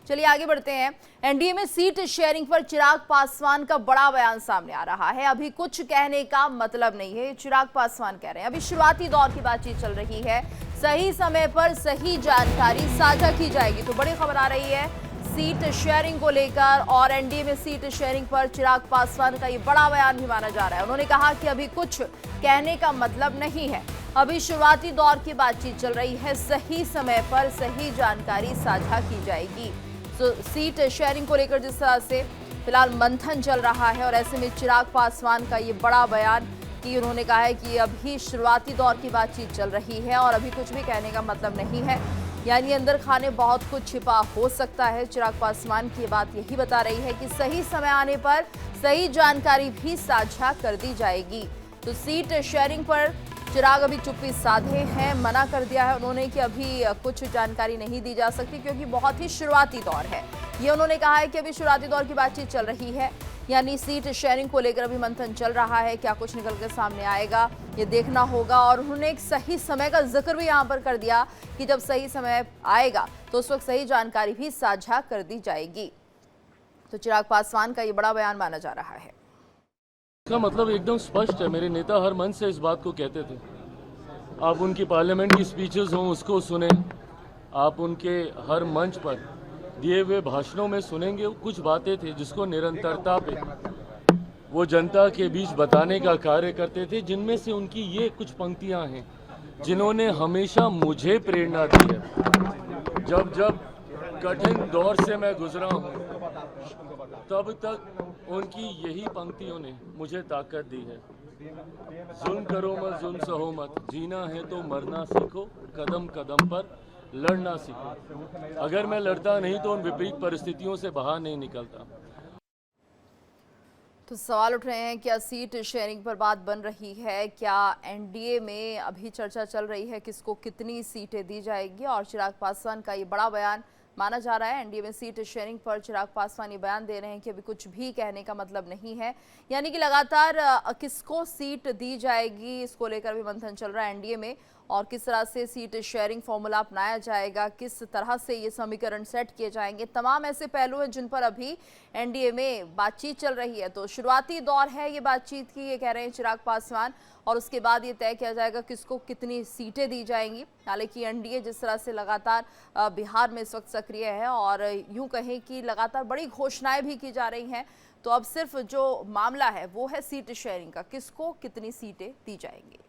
चलिए आगे बढ़ते हैं। एनडीए में सीट शेयरिंग पर चिराग पासवान का बड़ा बयान सामने आ रहा है। अभी कुछ कहने का मतलब नहीं है, चिराग पासवान कह रहे हैं। अभी शुरुआती दौर की बातचीत चल रही है, सही समय पर सही जानकारी साझा की जाएगी। तो बड़ी खबर आ रही है सीट शेयरिंग को लेकर, और एनडीए में सीट शेयरिंग पर चिराग पासवान का ये बड़ा बयान भी माना जा रहा है। उन्होंने कहा कि अभी कुछ कहने का मतलब नहीं है, अभी शुरुआती दौर की बातचीत चल रही है, सही समय पर सही जानकारी साझा की जाएगी। तो सीट शेयरिंग को लेकर जिस तरह से फिलहाल मंथन चल रहा है, और ऐसे में चिराग पासवान का ये बड़ा बयान कि उन्होंने कहा है कि अभी शुरुआती दौर की बातचीत चल रही है और अभी कुछ भी कहने का मतलब नहीं है, यानी अंदर खाने बहुत कुछ छिपा हो सकता है। चिराग पासवान की बात यही बता रही है कि सही समय आने पर सही जानकारी भी साझा कर दी जाएगी। तो सीट शेयरिंग पर चिराग अभी चुप्पी साधे हैं, मना कर दिया है उन्होंने कि अभी कुछ जानकारी नहीं दी जा सकती क्योंकि बहुत ही शुरुआती दौर है। ये उन्होंने कहा है कि अभी शुरुआती दौर की बातचीत चल रही है, यानी सीट शेयरिंग को लेकर अभी मंथन चल रहा है। क्या कुछ निकल कर सामने आएगा ये देखना होगा। और उन्होंने एक सही समय का जिक्र भी यहाँ पर कर दिया कि जब सही समय आएगा तो उस वक्त सही जानकारी भी साझा कर दी जाएगी। तो चिराग पासवान का ये बड़ा बयान माना जा रहा है। इसका मतलब एकदम स्पष्ट है। मेरे नेता हर मंच से इस बात को कहते थे। आप उनकी पार्लियामेंट की स्पीचेस हों उसको सुने, आप उनके हर मंच पर दिए हुए भाषणों में सुनेंगे, कुछ बातें थी जिसको निरंतरता पे वो जनता के बीच बताने का कार्य करते थे, जिनमें से उनकी ये कुछ पंक्तियां हैं जिन्होंने हमेशा मुझे प्रेरणा दी है। जब जब कठिन दौर से मैं गुजरा हूँ तब तक उनकी यही पंक्तियों ने मुझे ताकत दी है। जुल्म करो मत, जुल्म सहो मत, जीना है तो मरना सीखो, कदम कदम पर लड़ना सीखो। अगर मैं लड़ता नहीं तो उन विपरीत परिस्थितियों से बाहर नहीं निकलता। तो सवाल उठ रहे हैं, क्या सीट शेयरिंग पर बात बन रही है? क्या एनडीए में अभी चर्चा चल रही है किसको कितनी सीटें दी जाएगी? और चिराग पासवान का ये बड़ा बयान माना जा रहा है। एनडीए में सीट शेयरिंग पर चिराग पासवान ये बयान दे रहे हैं कि अभी कुछ भी कहने का मतलब नहीं है, यानी कि लगातार किसको सीट दी जाएगी इसको लेकर भी मंथन चल रहा है एनडीए में, और किस तरह से सीट शेयरिंग फॉर्मूला अपनाया जाएगा, किस तरह से ये समीकरण सेट किए जाएंगे, तमाम ऐसे पहलू हैं जिन पर अभी एनडीए में बातचीत चल रही है। तो शुरुआती दौर है ये बातचीत की, ये कह रहे हैं चिराग पासवान, और उसके बाद ये तय किया जाएगा किसको कितनी सीटें दी जाएंगी। हालांकि एनडीए जिस तरह से लगातार बिहार में इस वक्त सक्रिय है और यूं कहें कि लगातार बड़ी घोषणाएं भी की जा रही हैं, तो अब सिर्फ जो मामला है वो है सीट शेयरिंग का, किसको कितनी सीटें दी जाएंगी।